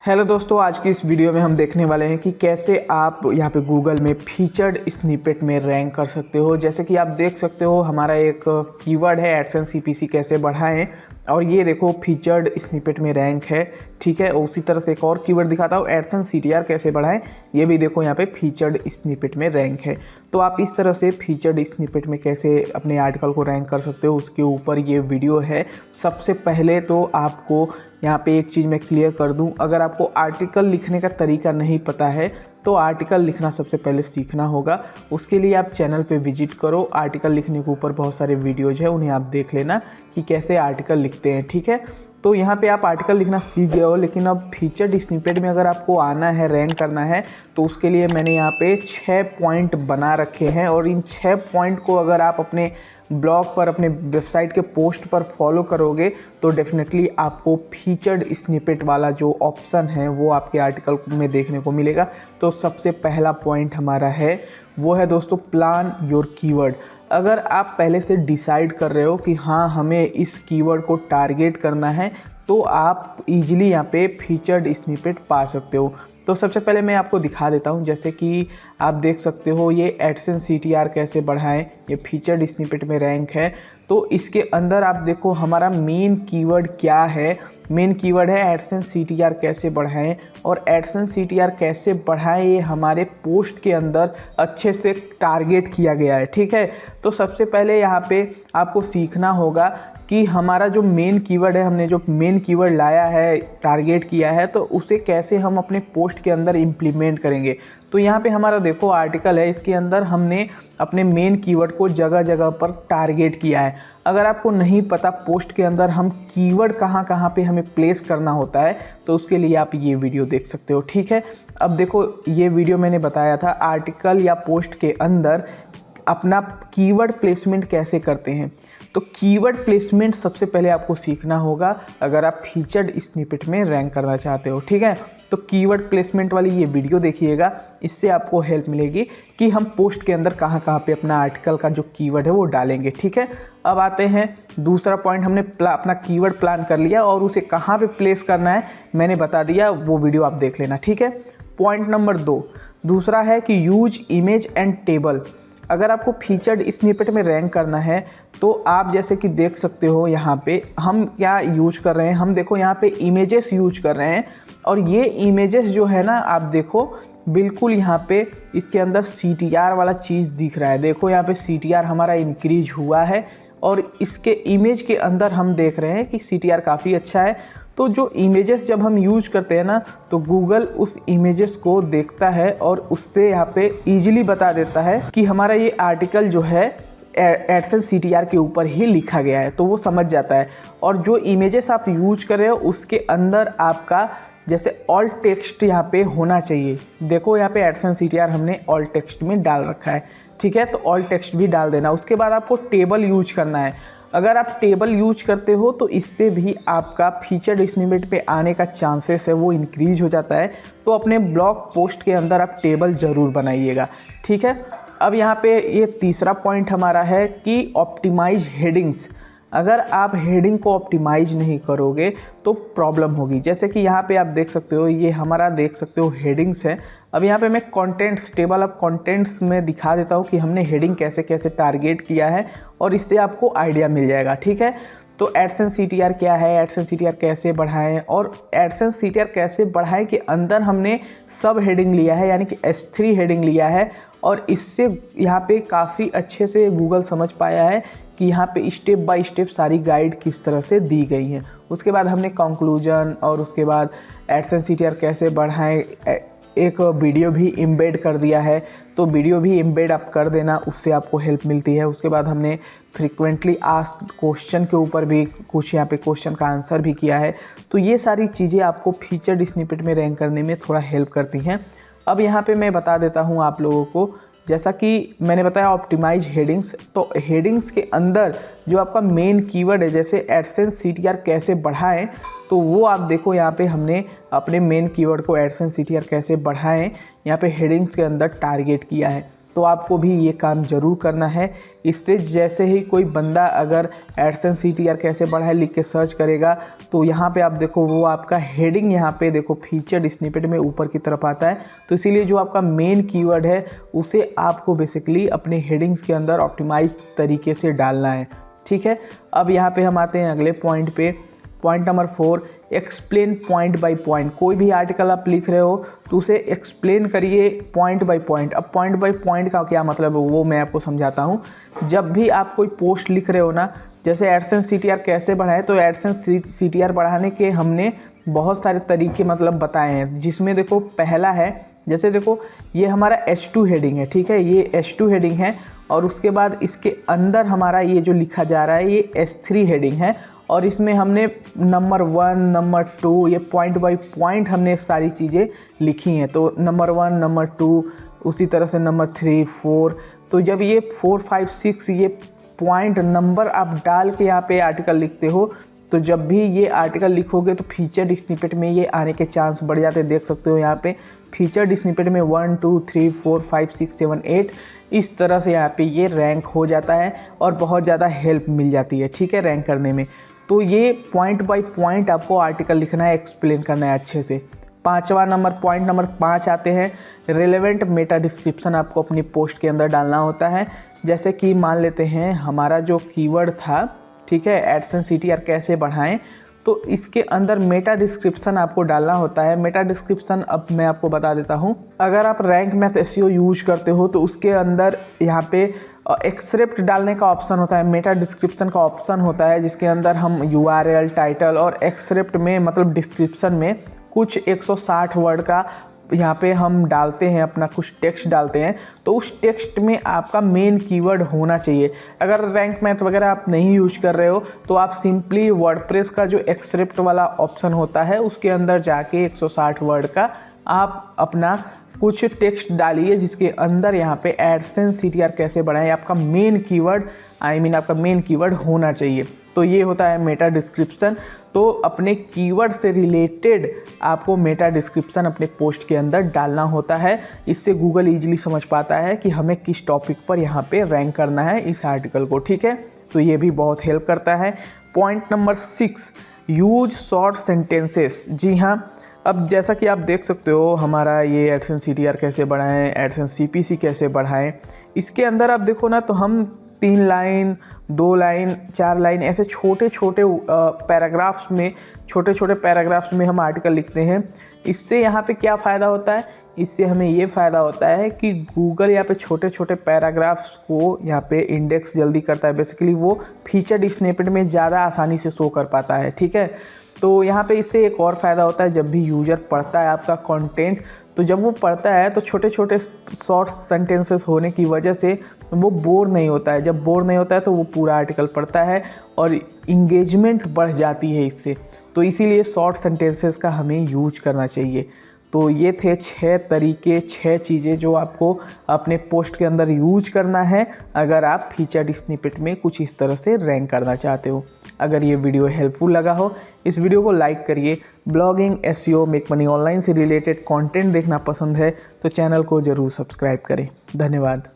Hello दोस्तों, आज की इस वीडियो में हम देखने वाले हैं कि कैसे आप यहाँ पे गूगल में फीचर्ड स्निपेट में रैंक कर सकते हो। जैसे कि आप देख सकते हो हमारा एक कीवर्ड है एडसेंस सीपीसी कैसे बढ़ाएं, और ये देखो फीचर्ड स्निपेट में रैंक है। ठीक है, उसी तरह से एक और कीवर्ड दिखाता हूँ एडसेंस सीटीआर कैसे बढ़ाएं, ये भी देखो यहाँ पे फीचर्ड स्निपेट में रैंक है। तो आप इस तरह से फीचर्ड स्निपेट में कैसे अपने आर्टिकल को रैंक कर सकते हो उसके ऊपर ये वीडियो है। सबसे पहले तो आपको यहाँ पे एक चीज़ मैं क्लियर कर दूं, अगर आपको आर्टिकल लिखने का तरीका नहीं पता है तो आर्टिकल लिखना सबसे पहले सीखना होगा। उसके लिए आप चैनल पे विजिट करो, आर्टिकल लिखने के ऊपर बहुत सारे वीडियोज़ हैं, उन्हें आप देख लेना कि कैसे आर्टिकल लिखते हैं। ठीक है, तो यहाँ पे आप आर्टिकल लिखना सीख गए हो, लेकिन अब फीचर्ड स्निपेट में अगर आपको आना है, रैंक करना है, तो उसके लिए मैंने यहाँ पे 6 पॉइंट बना रखे हैं। और इन 6 पॉइंट को अगर आप अपने ब्लॉग पर, अपने वेबसाइट के पोस्ट पर फॉलो करोगे तो डेफिनेटली आपको फीचर्ड स्निपेट वाला जो ऑप्शन है वो आपके आर्टिकल में देखने को मिलेगा। तो सबसे पहला पॉइंट हमारा है वो है दोस्तों, प्लान योर कीवर्ड। अगर आप पहले से डिसाइड कर रहे हो कि हाँ हमें इस कीवर्ड को टारगेट करना है तो आप इजीली यहाँ पे फीचर्ड स्निपेट पा सकते हो। तो सबसे पहले मैं आपको दिखा देता हूँ, जैसे कि आप देख सकते हो ये एडसेंस सीटीआर कैसे बढ़ाएं, ये फीचर्ड स्निपेट में रैंक है। तो इसके अंदर आप देखो हमारा मेन कीवर्ड क्या है। मेन कीवर्ड है एडसेंस सीटीआर कैसे बढ़ाएं, और एडसेंस सीटीआर कैसे बढ़ाएं ये हमारे पोस्ट के अंदर अच्छे से टारगेट किया गया है। ठीक है, तो सबसे पहले यहाँ पे आपको सीखना होगा कि हमारा जो मेन कीवर्ड है, हमने जो मेन कीवर्ड लाया है, टारगेट किया है, तो उसे कैसे हम अपने पोस्ट के अंदर इम्प्लीमेंट करेंगे। तो यहाँ पे हमारा देखो आर्टिकल है, इसके अंदर हमने अपने मेन कीवर्ड को जगह जगह पर टारगेट किया है। अगर आपको नहीं पता पोस्ट के अंदर हम कीवर्ड कहाँ कहाँ पे हमें प्लेस करना होता है तो उसके लिए आप ये वीडियो देख सकते हो। ठीक है, अब देखो ये वीडियो मैंने बताया था आर्टिकल या पोस्ट के अंदर अपना कीवर्ड प्लेसमेंट कैसे करते हैं। तो कीवर्ड प्लेसमेंट सबसे पहले आपको सीखना होगा अगर आप फीचर्ड स्निपेट में रैंक करना चाहते हो। ठीक है, तो कीवर्ड प्लेसमेंट वाली ये वीडियो देखिएगा, इससे आपको हेल्प मिलेगी कि हम पोस्ट के अंदर कहाँ कहाँ पे अपना आर्टिकल का जो कीवर्ड है वो डालेंगे। ठीक है, अब आते हैं दूसरा पॉइंट। हमने अपना कीवर्ड प्लान कर लिया और उसे कहाँ पे प्लेस करना है मैंने बता दिया, वो वीडियो आप देख लेना। ठीक है, पॉइंट नंबर 2 दूसरा है कि यूज इमेज एंड टेबल। अगर आपको फीचर्ड स्निपेट में रैंक करना है तो आप जैसे कि देख सकते हो यहाँ पे हम क्या यूज कर रहे हैं, हम देखो यहाँ पे इमेजेस यूज कर रहे हैं। और ये इमेजेस जो है ना, आप देखो बिल्कुल यहाँ पे इसके अंदर CTR वाला चीज़ दिख रहा है। देखो यहाँ पे CTR हमारा इंक्रीज हुआ है और इसके इमेज के अंदर हम देख रहे हैं कि CTR काफ़ी अच्छा है। तो जो इमेजेस जब हम यूज करते हैं ना तो गूगल उस इमेजेस को देखता है और उससे यहाँ पे इजीली बता देता है कि हमारा ये आर्टिकल जो है एडसेंस सीटीआर के ऊपर ही लिखा गया है, तो वो समझ जाता है। और जो इमेजेस आप यूज कर रहे हो उसके अंदर आपका जैसे ऑल टेक्स्ट यहाँ पे होना चाहिए। देखो यहाँ पे एडसेंस सीटीआर हमने ऑल टेक्स्ट में डाल रखा है। ठीक है, तो ऑल टेक्स्ट भी डाल देना। उसके बाद आपको टेबल यूज करना है। अगर आप टेबल यूज करते हो तो इससे भी आपका फीचर्ड स्निपेट पे आने का चांसेस है वो इंक्रीज हो जाता है। तो अपने ब्लॉग पोस्ट के अंदर आप टेबल ज़रूर बनाइएगा। ठीक है, अब यहाँ पे ये तीसरा पॉइंट हमारा है कि ऑप्टिमाइज हेडिंग्स। अगर आप हेडिंग को ऑप्टिमाइज नहीं करोगे तो प्रॉब्लम होगी। जैसे कि यहाँ पे आप देख सकते हो, ये हमारा देख सकते हो हेडिंग्स है। अब यहाँ पे मैं कंटेंट्स, टेबल ऑफ कंटेंट्स में दिखा देता हूँ कि हमने हेडिंग कैसे कैसे टारगेट किया है और इससे आपको आइडिया मिल जाएगा। ठीक है, तो एडसेंस सीटीआर क्या है, एडसेंस सीटीआर कैसे बढ़ाएं, और एडसेंस सीटीआर कैसे बढ़ाएं के अंदर हमने सब हेडिंग लिया है, यानी कि S3 हेडिंग लिया है। और इससे यहाँ पे काफ़ी अच्छे से गूगल समझ पाया है कि यहाँ पे स्टेप बाय स्टेप सारी गाइड किस तरह से दी गई हैं। उसके बाद हमने कंक्लूजन और उसके बाद एडसेंस सीटीआर कैसे बढ़ाएं एक वीडियो भी एम्बेड कर दिया है। तो वीडियो भी एम्बेड आप कर देना, उससे आपको हेल्प मिलती है। उसके बाद हमने फ्रीक्वेंटली आस्क्ड क्वेश्चन के ऊपर भी कुछ यहाँ पे क्वेश्चन का आंसर भी किया है। तो ये सारी चीज़ें आपको फीचर्ड स्निपेट में रैंक करने में थोड़ा हेल्प करती हैं। अब यहाँ पे मैं बता देता हूँ आप लोगों को, जैसा कि मैंने बताया ऑप्टिमाइज हेडिंग्स। तो हेडिंग्स के अंदर जो आपका मेन कीवर्ड है, जैसे एडसेंस सीटीआर कैसे बढ़ाएं, तो वो आप देखो यहाँ पे हमने अपने मेन कीवर्ड को एडसेंस सीटीआर कैसे बढ़ाएं यहाँ पे हेडिंग्स के अंदर टारगेट किया है। तो आपको भी ये काम ज़रूर करना है। इससे जैसे ही कोई बंदा अगर एडसेंस CTR कैसे बढ़ाए लिख के सर्च करेगा तो यहाँ पे आप देखो वो आपका हेडिंग यहाँ पे देखो फीचर्ड स्निपेट में ऊपर की तरफ आता है। तो इसीलिए जो आपका मेन कीवर्ड है उसे आपको बेसिकली अपने हेडिंग्स के अंदर ऑप्टिमाइज तरीके से डालना है, ठीक है। अब यहाँ पे हम आते हैं अगले पॉइंट पे, point number 4, explain point by point. कोई भी आर्टिकल आप लिख रहे हो तो उसे एक्सप्लेन करिए पॉइंट बाय पॉइंट। अब पॉइंट बाय पॉइंट का क्या मतलब है वो मैं आपको समझाता हूँ। जब भी आप कोई पोस्ट लिख रहे हो ना, जैसे एडसेंस CTR कैसे बढ़ाएं, तो एडसेंस CTR बढ़ाने के हमने बहुत सारे तरीके मतलब बताए हैं, जिसमें देखो पहला है, जैसे देखो ये हमारा H2 हेडिंग है, ठीक है, ये H2 हेडिंग है और उसके बाद इसके अंदर हमारा ये जो लिखा जा रहा है ये H3 हेडिंग है और इसमें हमने नंबर 1, नंबर 2 ये पॉइंट बाय पॉइंट हमने सारी चीज़ें लिखी हैं। तो नंबर 1, नंबर 2, उसी तरह से नंबर 3, 4। तो जब ये 4, 5, 6 ये पॉइंट नंबर आप डाल के यहाँ पे आर्टिकल लिखते हो तो जब भी ये आर्टिकल लिखोगे तो फीचर्ड स्निपेट में ये आने के चांस बढ़ जाते हैं। देख सकते हो यहाँ पे फीचर्ड स्निपेट में 1, 2, 3, 4, 5, 6, 7, 8 इस तरह से यहाँ पे ये रैंक हो जाता है और बहुत ज़्यादा हेल्प मिल जाती है, ठीक है, रैंक करने में। तो ये पॉइंट बाय पॉइंट आपको आर्टिकल लिखना है, एक्सप्लेन करना है अच्छे से। पाँचवा नंबर, पॉइंट नंबर 5 आते हैं, रिलेवेंट मेटा डिस्क्रिप्शन आपको अपनी पोस्ट के अंदर डालना होता है। जैसे कि मान लेते हैं हमारा जो कीवर्ड था, ठीक है, एडसेंस CTR कैसे बढ़ाएं, तो इसके अंदर मेटा डिस्क्रिप्शन आपको डालना होता है। मेटा डिस्क्रिप्शन अब मैं आपको बता देता हूं। अगर आप रैंक मैथ SEO यूज करते हो तो उसके अंदर यहाँ पे एक्सेप्ट डालने का ऑप्शन होता है, मेटा डिस्क्रिप्शन का ऑप्शन होता है, जिसके अंदर हम URL, टाइटल और एक्सेप्ट में मतलब डिस्क्रिप्शन में कुछ 160 वर्ड का यहाँ पे हम डालते हैं, अपना कुछ टेक्स्ट डालते हैं। तो उस टेक्स्ट में आपका मेन कीवर्ड होना चाहिए। अगर रैंक मैथ वगैरह आप नहीं यूज कर रहे हो तो आप सिंपली वर्डप्रेस का जो एक्सेप्ट वाला ऑप्शन होता है उसके अंदर जाके 160 वर्ड का आप अपना कुछ टेक्स्ट डालिए, जिसके अंदर यहाँ पे एडसेंस CTR कैसे बढ़ाएं आपका मेन कीवर्ड आपका मेन कीवर्ड होना चाहिए। तो ये होता है मेटा डिस्क्रिप्शन। तो अपने कीवर्ड से रिलेटेड आपको मेटा डिस्क्रिप्शन अपने पोस्ट के अंदर डालना होता है। इससे गूगल ईजिली समझ पाता है कि हमें किस टॉपिक पर यहाँ पे रैंक करना है इस आर्टिकल को, ठीक है। तो ये भी बहुत हेल्प करता है। Point number 6, use short sentences. जी हाँ, अब जैसा कि आप देख सकते हो हमारा ये एडसेंस CTR कैसे बढ़ाएं, एडसेंस CPC कैसे बढ़ाएं, इसके अंदर आप देखो ना तो हम 3 लाइन, 2 लाइन, 4 लाइन ऐसे छोटे छोटे पैराग्राफ्स में हम आर्टिकल लिखते हैं। इससे यहाँ पे क्या फ़ायदा होता है, इससे हमें ये फ़ायदा होता है कि गूगल यहाँ पे छोटे छोटे पैराग्राफ्स को यहाँ पे इंडेक्स जल्दी करता है। बेसिकली वो फीचर्ड स्निपेट में ज़्यादा आसानी से शो कर पाता है, ठीक है। तो यहाँ पे इससे एक और फ़ायदा होता है, जब भी यूज़र पढ़ता है आपका कंटेंट, तो जब वो पढ़ता है तो छोटे छोटे शॉर्ट सेंटेंसेस होने की वजह से वो बोर नहीं होता है। जब बोर नहीं होता है तो वो पूरा आर्टिकल पढ़ता है और इंगेजमेंट बढ़ जाती है इससे। तो इसीलिए शॉर्ट सेंटेंसेस का हमें यूज करना चाहिए। तो ये थे 6 तरीके, 6 चीज़ें जो आपको अपने पोस्ट के अंदर यूज करना है अगर आप फीचर्ड स्निपेट में कुछ इस तरह से रैंक करना चाहते हो। अगर ये वीडियो हेल्पफुल लगा हो, इस वीडियो को लाइक करिए। Blogging, SEO, make money online से रिलेटेड कंटेंट देखना पसंद है तो चैनल को ज़रूर सब्सक्राइब करें। धन्यवाद।